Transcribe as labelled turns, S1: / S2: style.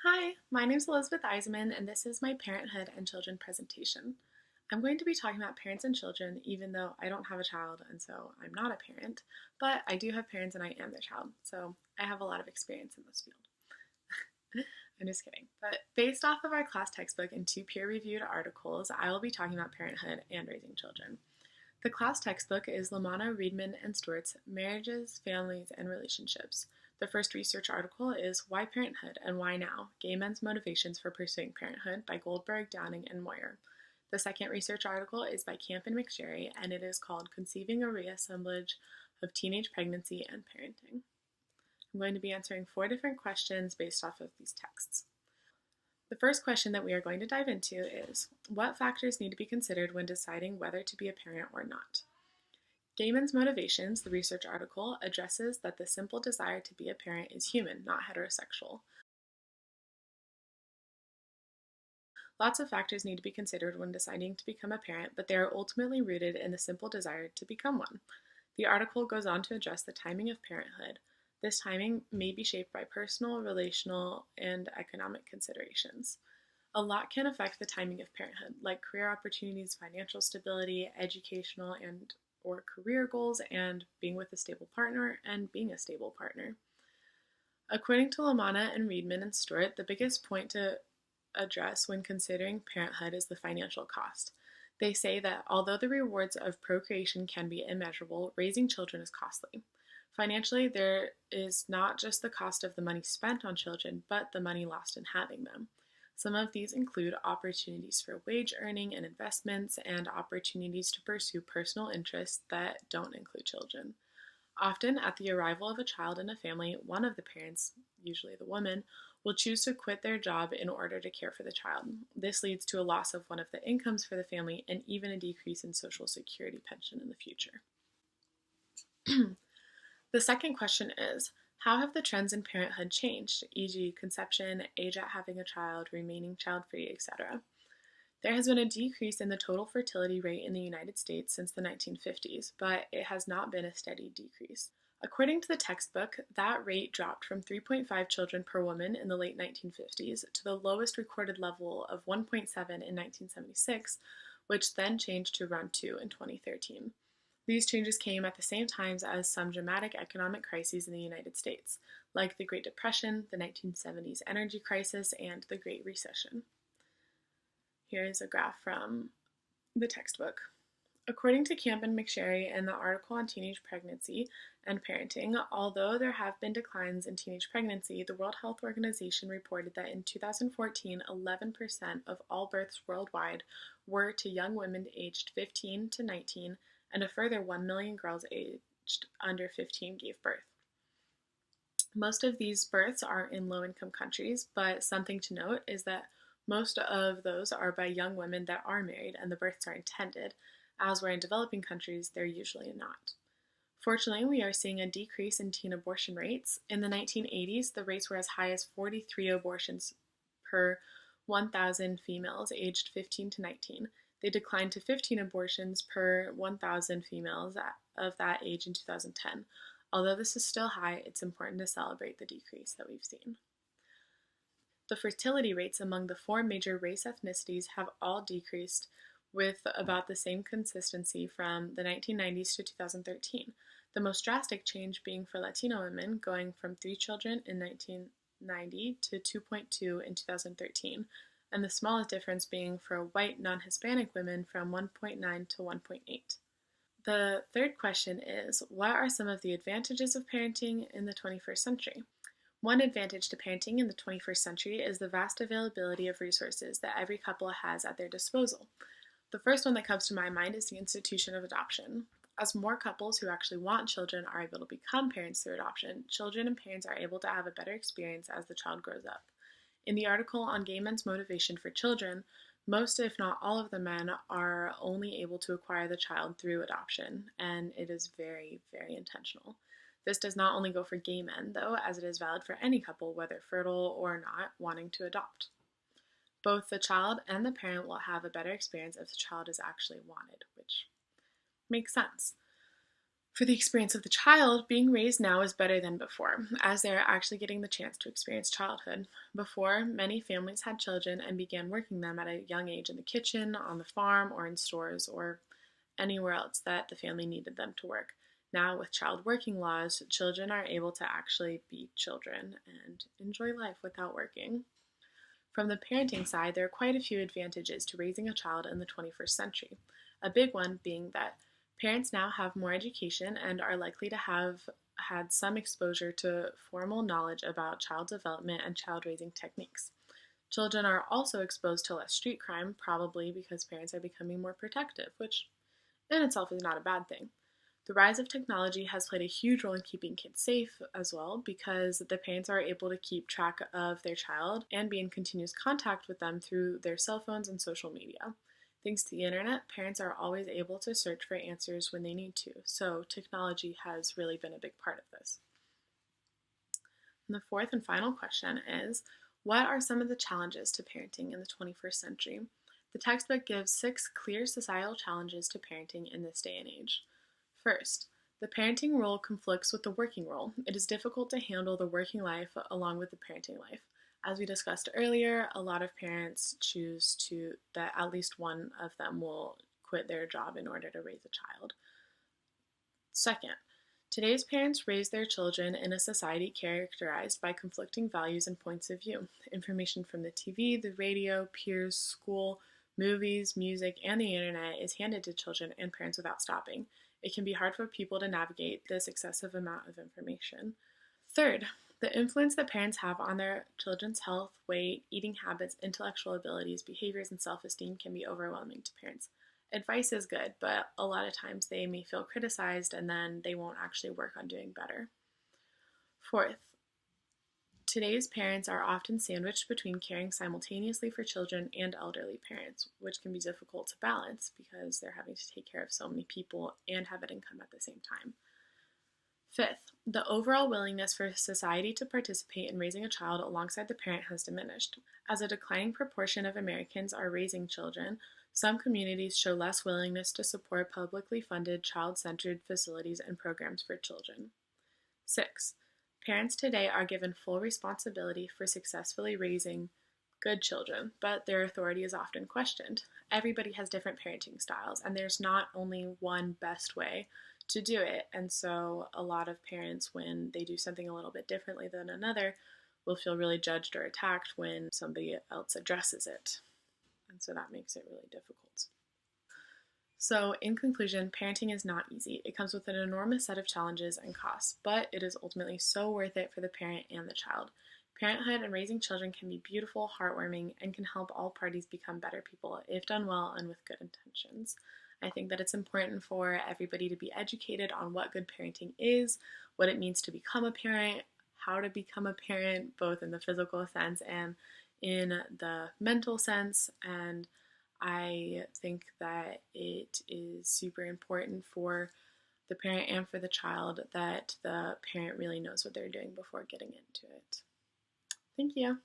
S1: Hi, my name is Elizabeth Eisenman, and this is my Parenthood and Children presentation. I'm going to be talking about parents and children, even though I don't have a child, and so I'm not a parent, but I do have parents and I am their child, so I have a lot of experience in this field. I'm just kidding. But based off of our class textbook and two peer-reviewed articles, I will be talking about parenthood and raising children. The class textbook is Lamanna, Reedman, and Stewart's Marriages, Families, and Relationships. The first research article is Why Parenthood and Why Now? Gay Men's Motivations for Pursuing Parenthood by Goldberg, Downing, and Moyer. The second research article is by Camp and McSherry, and it is called Conceiving a Reassemblage of Teenage Pregnancy and Parenting. I'm going to be answering 4 different questions based off of these texts. The first question that we are going to dive into is, what factors need to be considered when deciding whether to be a parent or not? Gay Men's Motivations, the research article, addresses that the simple desire to be a parent is human, not heterosexual. Lots of factors need to be considered when deciding to become a parent, but they are ultimately rooted in the simple desire to become one. The article goes on to address the timing of parenthood. This timing may be shaped by personal, relational, and economic considerations. A lot can affect the timing of parenthood, like career opportunities, financial stability, educational and or career goals, and being with a stable partner and being a stable partner. According to Lamanna and Reedman and Stewart, the biggest point to address when considering parenthood is the financial cost. They say that although the rewards of procreation can be immeasurable, raising children is costly. Financially, there is not just the cost of the money spent on children, but the money lost in having them. Some of these include opportunities for wage earning and investments, and opportunities to pursue personal interests that don't include children. Often, at the arrival of a child in a family, one of the parents, usually the woman, will choose to quit their job in order to care for the child. This leads to a loss of one of the incomes for the family and even a decrease in Social Security pension in the future. The second question is, how have the trends in parenthood changed, e.g., conception, age at having a child, remaining child-free, etc.? There has been a decrease in the total fertility rate in the United States since the 1950s, but it has not been a steady decrease. According to the textbook, that rate dropped from 3.5 children per woman in the late 1950s to the lowest recorded level of 1.7 in 1976, which then changed to around 2 in 2013. These changes came at the same time as some dramatic economic crises in the United States, like the Great Depression, the 1970s energy crisis, and the Great Recession. Here is a graph from the textbook. According to Camp and McSherry in the article on teenage pregnancy and parenting, although there have been declines in teenage pregnancy, the World Health Organization reported that in 2014, 11% of all births worldwide were to young women aged 15 to 19, and a further 1 million girls aged under 15 gave birth. Most of these births are in low-income countries, but something to note is that most of those are by young women that are married and the births are intended, as where in developing countries they're usually not. Fortunately, we are seeing a decrease in teen abortion rates. In the 1980s, the rates were as high as 43 abortions per 1,000 females aged 15 to 19. They declined to 15 abortions per 1,000 females of that age in 2010. Although this is still high, it's important to celebrate the decrease that we've seen. The fertility rates among the 4 major race ethnicities have all decreased with about the same consistency from the 1990s to 2013. The most drastic change being for Latino women, going from 3 children in 1990 to 2.2 in 2013, and the smallest difference being for white non-Hispanic women from 1.9 to 1.8. The third question is, what are some of the advantages of parenting in the 21st century? One advantage to parenting in the 21st century is the vast availability of resources that every couple has at their disposal. The first one that comes to my mind is the institution of adoption. As more couples who actually want children are able to become parents through adoption, children and parents are able to have a better experience as the child grows up. In the article on gay men's motivation for children, most, if not all of the men are only able to acquire the child through adoption, and it is very, very intentional. This does not only go for gay men, though, as it is valid for any couple, whether fertile or not, wanting to adopt. Both the child and the parent will have a better experience if the child is actually wanted, which makes sense. For the experience of the child, being raised now is better than before, as they are actually getting the chance to experience childhood. Before, many families had children and began working them at a young age in the kitchen, on the farm, or in stores, or anywhere else that the family needed them to work. Now, with child working laws, children are able to actually be children and enjoy life without working. From the parenting side, there are quite a few advantages to raising a child in the 21st century. A big one being that parents now have more education and are likely to have had some exposure to formal knowledge about child development and child raising techniques. Children are also exposed to less street crime, probably because parents are becoming more protective, which in itself is not a bad thing. The rise of technology has played a huge role in keeping kids safe as well because the parents are able to keep track of their child and be in continuous contact with them through their cell phones and social media. Thanks to the internet, parents are always able to search for answers when they need to, so technology has really been a big part of this. And the fourth and final question is, what are some of the challenges to parenting in the 21st century? The textbook gives 6 clear societal challenges to parenting in this day and age. First, the parenting role conflicts with the working role. It is difficult to handle the working life along with the parenting life. As we discussed earlier, a lot of parents choose that at least one of them will quit their job in order to raise a child. Second, today's parents raise their children in a society characterized by conflicting values and points of view. Information from the TV, the radio, peers, school, movies, music, and the internet is handed to children and parents without stopping. It can be hard for people to navigate this excessive amount of information. Third, the influence that parents have on their children's health, weight, eating habits, intellectual abilities, behaviors, and self-esteem can be overwhelming to parents. Advice is good, but a lot of times they may feel criticized and then they won't actually work on doing better. Fourth, today's parents are often sandwiched between caring simultaneously for children and elderly parents, which can be difficult to balance because they're having to take care of so many people and have an income at the same time. Fifth, the overall willingness for society to participate in raising a child alongside the parent has diminished. As a declining proportion of Americans are raising children, some communities show less willingness to support publicly funded child-centered facilities and programs for children. 6. Parents today are given full responsibility for successfully raising good children, but their authority is often questioned. Everybody has different parenting styles, and there's not only one best way to do it. And so a lot of parents, when they do something a little bit differently than another, will feel really judged or attacked when somebody else addresses it. And so that makes it really difficult. So, in conclusion, parenting is not easy. It comes with an enormous set of challenges and costs, but it is ultimately so worth it for the parent and the child. Parenthood and raising children can be beautiful, heartwarming, and can help all parties become better people if done well and with good intentions. I think that it's important for everybody to be educated on what good parenting is, what it means to become a parent, how to become a parent, both in the physical sense and in the mental sense, and I think that it is super important for the parent and for the child that the parent really knows what they're doing before getting into it. Thank you.